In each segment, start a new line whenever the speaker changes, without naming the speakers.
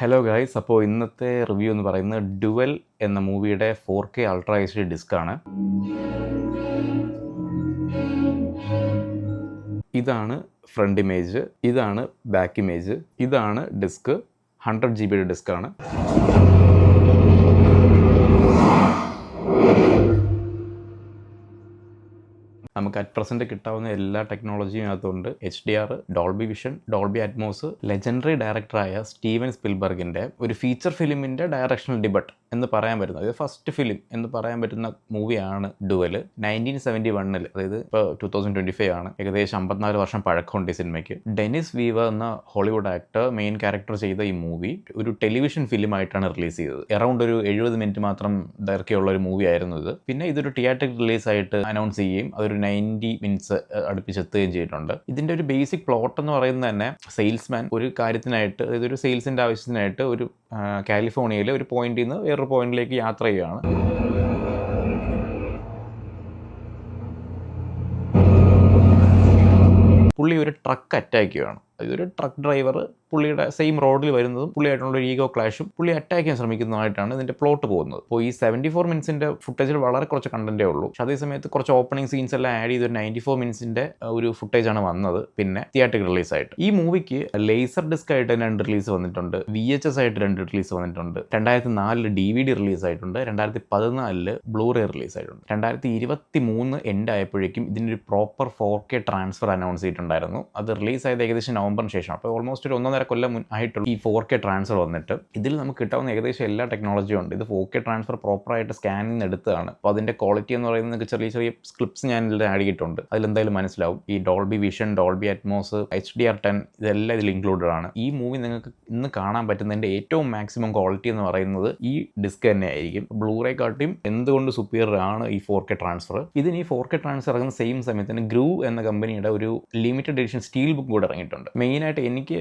Hello guys, അപ്പോൾ ഇന്നത്തെ review എന്ന് പറയുന്നത് ഡുവൽ എന്ന മൂവിയുടെ 4K അൾട്രാ HD ഡിസ്ക്കാണ്. ഇതാണ് ഫ്രണ്ട് ഇമേജ്, ഇതാണ് ബാക്ക് ഇമേജ്, ഇതാണ് ഡിസ്ക്. 100 GB ഡിസ്ക്കാണ്. നമുക്ക് അറ്റ് പ്രസൻറ്റ് കിട്ടാവുന്ന എല്ലാ ടെക്നോളജിയും അതിനകത്തുണ്ട്. HDR, Dolby vision, Dolby Atmos. Legendary ഡയറക്ടറായ സ്റ്റീവൻ സ്പിൽബർഗിൻ്റെ ഒരു ഫീച്ചർ ഫിലിമിൻ്റെ ഡയറക്ഷണൽ ഡിബട്ട് എന്ന് പറയാൻ പറ്റുന്നത്, ഇത് ഫസ്റ്റ് ഫിലിം എന്ന് പറയാൻ പറ്റുന്ന മൂവിയാണ് ഡുവൽ. 1971, അതായത് ഇപ്പോൾ 2025 ആണ്. ഏകദേശം 54 വർഷം പഴക്കമുണ്ട് ഈ സിനിമയ്ക്ക്. ഡെനിസ് വീവർ എന്ന ഹോളിവുഡ് ആക്ടർ മെയിൻ ക്യാരക്ടർ ചെയ്ത ഈ മൂവി ഒരു ടെലിവിഷൻ ഫിലിമായിട്ടാണ് റിലീസ് ചെയ്തത്. അറൗണ്ട് ഒരു 70 മിനിറ്റ് മാത്രം ദൈർഘ്യമുള്ള ഒരു മൂവി ആയിരുന്നു ഇത്. പിന്നെ ഇതൊരു തിയേറ്ററിക് റിലീസായിട്ട് അനൗൺസ് ചെയ്യുകയും അതൊരു 90 മിനിറ്റ്സ് അടുപ്പിച്ചെത്തുകയും ചെയ്തിട്ടുണ്ട്. ഇതിൻ്റെ ഒരു ബേസിക് പ്ലോട്ട് എന്ന് പറയുന്നത് തന്നെ സെയിൽസ്മാൻ ഒരു കാര്യത്തിനായിട്ട്, അതായത് ഒരു സെയിൽസിൻ്റെ ആവശ്യത്തിനായിട്ട് ഒരു കാലിഫോർണിയയിലെ ഒരു പോയിന്റിൽ നിന്ന് വേറൊരു പോയിന്റിലേക്ക് യാത്ര ചെയ്യുകയാണ്. പുള്ളി ഒരു ട്രക്ക് അറ്റാക്ക് ചെയ്യുകയാണ്. ഇതൊരു ട്രക്ക് ഡ്രൈവർ പുള്ളിയുടെ സെയിം റോഡിൽ വരുന്നതും പുള്ളിയായിട്ടുള്ള ഒരു ഈഗോ ക്ലാഷും പുള്ളി അറ്റാക്ക് ചെയ്യാൻ ശ്രമിക്കുന്നതായിട്ടാണ് ഇതിൻ്റെ പ്ലോട്ട് പോകുന്നത്. അപ്പോൾ ഈ 74 മിനിറ്റ്സിൻ്റെ ഫുട്ടേജിൽ വളരെ കുറച്ച് കണ്ടൻറ്റേ ഉള്ളൂ. പക്ഷേ അതേ സമയത്ത് കുറച്ച് ഓപ്പണിംഗ് സീൻസ് എല്ലാം ആഡ് ചെയ്ത് ഒരു 94 മിനിറ്റ്സിൻ്റെ ഒരു ഫുട്ടേജാണ് വന്നത്. പിന്നെ തിയേറ്ററിക് റിലീസായിട്ട് ഈ മൂവിക്ക് ലേസർ ഡിസ്ക് ആയിട്ട് 2 റിലീസ് വന്നിട്ടുണ്ട്, VHS ആയിട്ട് 2 റിലീസ് വന്നിട്ടുണ്ട്. 2004 DVD റിലീസായിട്ടുണ്ട്, 2014 ബ്ലൂറേ റിലീസായിട്ടുണ്ട്. 2023 എൻഡ് ആയപ്പോഴേക്കും ഇതിനൊരു പ്രോപ്പർ 4K ട്രാൻസ്ഫർ അനൗൺസ് ചെയ്തിട്ടുണ്ടായിരുന്നു. അത് റിലീസായത് ഏകദേശം നവംബറിന് ശേഷം. അപ്പോൾ ഓൾമോസ്റ്റ് ഒരു 1.5 കൊല്ലം ആയിട്ടുള്ള ഈ 4K ട്രാൻസ്ഫർ വന്നിട്ട് ഇതിൽ നമുക്ക് കിട്ടാവുന്ന ഏകദേശം എല്ലാ ടെക്നോളജിയും ഉണ്ട്. ഇത് 4K ട്രാൻസ്ഫർ പ്രോപ്പറായിട്ട് സ്കാനിൽ നിന്ന് എടുത്തതാണ്. അപ്പോൾ അതിൻ്റെ ക്വാളിറ്റി എന്ന് പറയുന്നത് ചെറിയ ചെറിയ ക്ലിപ്സ് ഞാൻ ഇതിൽ ആഡ് ചെയ്തിട്ടുണ്ട്. അതിലെന്തായാലും മനസ്സിലാവും. ഈ Dolby vision, Dolby Atmos, HDR10 ഇതെല്ലാം ഇതിൽ ഇൻക്ലൂഡഡ് ആണ്. ഈ മൂവി നിങ്ങൾക്ക് ഇന്ന് കാണാൻ പറ്റുന്നതിൻ്റെ ഏറ്റവും മാക്സിമം ക്വാളിറ്റി എന്ന് പറയുന്നത് ഈ ഡിസ്ക് തന്നെ ആയിരിക്കും. ബ്ലൂറേ കാട്ടിയും എന്തുകൊണ്ട് സുപ്പീരിയർ ആണ് ഈ 4K ട്രാൻസ്ഫർ. ഇതിന് ഈ 4K ട്രാൻസ്ഫർ ഇറങ്ങുന്ന സെയിം സമയത്തിന് ഗ്രൂ എന്ന കമ്പനിയുടെ ഒരു ലിമിറ്റഡ് എഡിഷൻ സ്റ്റീൽ ബുക്ക് കൂടെ ഇറങ്ങിയിട്ടുണ്ട്. മെയിനായിട്ട് എനിക്ക്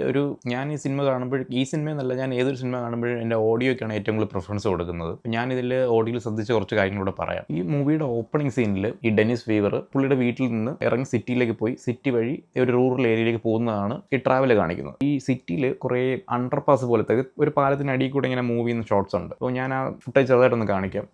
ഞാൻ ഈ സിനിമ കാണുമ്പോൾ, ഈ സിനിമയെന്നല്ല ഞാൻ ഏതൊരു സിനിമ കാണുമ്പോഴും എൻ്റെ ഓഡിയോയ്ക്കാണ് ഏറ്റവും കൂടുതൽ പ്രിഫറൻസ് കൊടുക്കുന്നത്. ഞാനിതിൽ ഓഡിയോയിൽ ശ്രദ്ധിച്ച കുറച്ച് കാര്യങ്ങളൂടെ പറയാം. ഈ മൂവിയുടെ ഓപ്പണിംഗ് സീനിൽ ഈ ഡെനിസ് വീവർ പുള്ളിയുടെ വീട്ടിൽ നിന്ന് ഇറങ്ങി സിറ്റിയിലേക്ക് പോയി സിറ്റി വഴി ഒരു റൂറൽ ഏരിയയിലേക്ക് പോകുന്നതാണ് ഈ ട്രാവൽ കാണിക്കുന്നത്. ഈ സിറ്റിയിൽ കുറേ അണ്ടർപാസ് പോലത്തെ ഒരു പാലത്തിനടിയിൽ കൂടെ ഇങ്ങനെ മൂവ് ചെയ്യുന്ന ഷോട്ട്സ് ഉണ്ട്. അപ്പോൾ ഞാൻ ആ ഫുട്ടേജ് ചെറുതായിട്ടൊന്ന് കാണിക്കാം.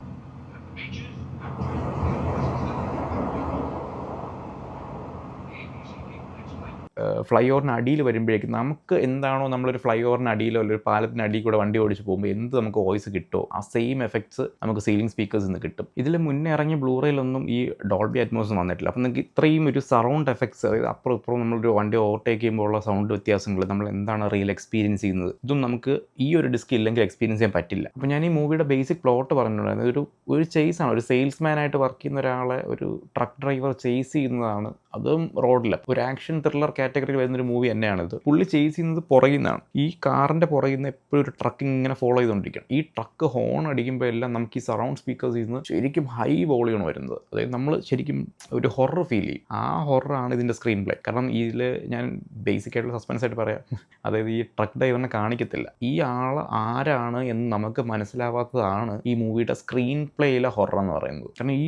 ഫ്ലൈ ഓവറിന് അടിയിൽ വരുമ്പോഴേക്കും നമുക്ക് എന്താണോ നമ്മളൊരു ഫ്ലൈ ഓവറിന് അടിയിലോ അല്ലെങ്കിൽ ഒരു പാലത്തിന് അടിയിൽ കൂടെ വണ്ടി ഓടിച്ച് പോകുമ്പോൾ എന്ത് നമുക്ക് വോയിസ് കിട്ടുമോ ആ സെയിം എഫക്ട്സ് നമുക്ക് സീലിംഗ് സ്പീക്കേഴ്സിൽ നിന്ന് കിട്ടും. ഇതിൽ മുന്നേ ഇറങ്ങിയ ബ്ലൂറേയിലൊന്നും ഈ ഡോൾബി അറ്റ്മോസ് വന്നിട്ടില്ല. അപ്പം നിങ്ങൾക്ക് ഇത്രയും ഒരു സറൗണ്ട് എഫക്ട്സ്, അതായത് അപ്പുറം ഇപ്പുറം നമ്മളൊരു വണ്ടി ഓവർടേക്ക് ചെയ്യുമ്പോൾ ഉള്ള സൗണ്ട് വ്യത്യാസങ്ങൾ, നമ്മൾ എന്താണ് റിയൽ എക്സ്പീരിയൻസ് ചെയ്യുന്നത്, ഇതും നമുക്ക് ഈ ഒരു ഡിസ്ക് ഇല്ലെങ്കിൽ എക്സ്പീരിയൻസ് ചെയ്യാൻ പറ്റില്ല. അപ്പോൾ ഞാൻ ഈ മൂവിയുടെ ബേസിക് പ്ലോട്ട് പറഞ്ഞിട്ടുണ്ടായിരുന്നു. ഒരു ചേസാണ്, ഒരു സെയിൽസ്മാനായിട്ട് വർക്ക് ചെയ്യുന്ന ഒരാളെ ഒരു ട്രക്ക് ഡ്രൈവർ ചേസ് ചെയ്യുന്നതാണ്. അതും റോഡിൽ ഒരു ആക്ഷൻ ത്രില്ലർ കാറ്റഗറിയിൽ വരുന്നൊരു മൂവി തന്നെയാണിത്. പുള്ളി ചേസ് ചെയ്യുന്നത് പുറകിൽ നിന്നാണ്. ഈ കാറിൻ്റെ പുറകിൽ നിന്ന് എപ്പോഴും ഒരു ട്രക്ക് ഇങ്ങനെ ഫോളോ ചെയ്തുകൊണ്ടിരിക്കണം. ഈ ട്രക്ക് ഹോൺ അടിക്കുമ്പോൾ എല്ലാം നമുക്ക് ഈ സറൗണ്ട് സ്പീക്കേഴ്സിൽ നിന്ന് ശരിക്കും ഹൈ വോളിയാണ് വരുന്നത്. അതായത് നമ്മൾ ശരിക്കും ഒരു ഹൊറർ ഫീൽ ചെയ്യും. ആ ഹൊററാണ് ഇതിൻ്റെ സ്ക്രീൻ പ്ലേ. കാരണം ഇതിൽ ഞാൻ ബേസിക് ആയിട്ടുള്ള സസ്പെൻസ് ആയിട്ട് പറയാം. അതായത് ഈ ട്രക്ക് ഡ്രൈവറിനെ കാണിക്കത്തില്ല. ഈ ആൾ ആരാണ് എന്ന് നമുക്ക് മനസ്സിലാവാത്തതാണ് ഈ മൂവിയുടെ സ്ക്രീൻ പ്ലേയിലെ ഹൊറർ എന്ന് പറയുന്നത്. കാരണം ഈ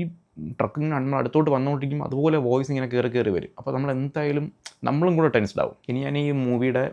ട്രക്കിന് നമ്മൾ അടുത്തോട്ട് വന്നുകൊണ്ടിരിക്കും, അതുപോലെ വോയിസ് ഇങ്ങനെ കയറി വരും. അപ്പോൾ നമ്മൾ എന്തായാലും നമ്മളും കൂടെ ടെൻസ്ഡ് ആവും. ഇനി ഞാൻ ഈ മൂവിയുടെ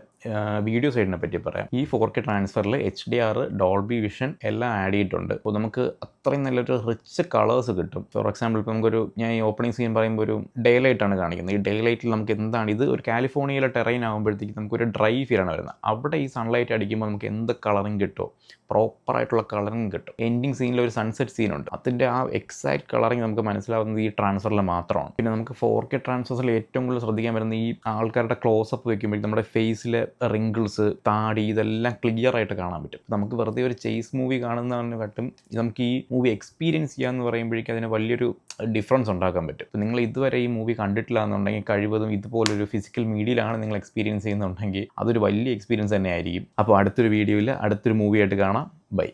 വീഡിയോ സൈഡിനെ പറ്റി പറയാം. ഈ 4K ട്രാൻസ്ഫറിൽ HDR, ഡോൾബി വിഷൻ എല്ലാം ആഡ് ചെയ്തിട്ടുണ്ട്. അപ്പോൾ നമുക്ക് അത്രയും നല്ലൊരു റിച്ച് കളേഴ്സ് കിട്ടും. ഫോർ എക്സാമ്പിൾ ഇപ്പോൾ ഞാൻ ഈ ഓപ്പണിംഗ് സീൻ പറയുമ്പോൾ ഒരു ഡേ ലൈറ്റാണ് കാണിക്കുന്നത്. ഈ ഡേ ലൈറ്റിൽ നമുക്ക് എന്താണ്, ഇത് ഒരു കാലിഫോർണിയയിലെ ടെറൈൻ ആകുമ്പോഴത്തേക്ക് നമുക്കൊരു ഡ്രൈ ഫീലാണ് വരുന്നത്. അവിടെ ഈ സൺലൈറ്റ് അടിക്കുമ്പോൾ നമുക്ക് എന്ത് കളറിങ് കിട്ടുമോ പ്രോപ്പറായിട്ടുള്ള കളറിങ് കിട്ടും. എൻഡിങ് സീനിൽ ഒരു സൺസെറ്റ് സീനുണ്ട്, അതിൻ്റെ ആ എക്സാക്ട് കളറിങ് നമുക്ക് മനസ്സിലാവുന്നത് ഈ ട്രാൻസ്ഫറിൽ മാത്രമാണ്. പിന്നെ നമുക്ക് 4K ട്രാൻസ്ഫറിൽ ഏറ്റവും കൂടുതൽ ശ്രദ്ധിക്കാൻ വരുന്നത് ഈ ആൾക്കാരുടെ ക്ലോസപ്പ് വയ്ക്കുമ്പോഴേക്കും നമ്മുടെ ഫേസിലെ റിങ്കിൾസ്, താടി, ഇതെല്ലാം ക്ലിയർ ആയിട്ട് കാണാൻ പറ്റും. നമുക്ക് വെറുതെ ഒരു ചേസ് മൂവി കാണുന്നതിന് പറ്റും നമുക്ക് ഈ മൂവി എക്സ്പീരിയൻസ് ചെയ്യാന്ന് പറയുമ്പോഴേക്കും അതിന് വലിയൊരു ഡിഫറൻസ് ഉണ്ടാക്കാൻ പറ്റും. അപ്പോൾ നിങ്ങൾ ഇതുവരെ ഈ മൂവി കണ്ടിട്ടില്ല എന്നുണ്ടെങ്കിൽ കഴിവതും ഇതുപോലൊരു ഫിസിക്കൽ മീഡിയയിലാണ് നിങ്ങൾ എക്സ്പീരിയൻസ് ചെയ്യുന്നുണ്ടെങ്കിൽ അതൊരു വലിയ എക്സ്പീരിയൻസ് തന്നെ ആയിരിക്കും. അപ്പോൾ അടുത്തൊരു വീഡിയോയിൽ അടുത്തൊരു മൂവിയായിട്ട് കാണാം. ബൈ.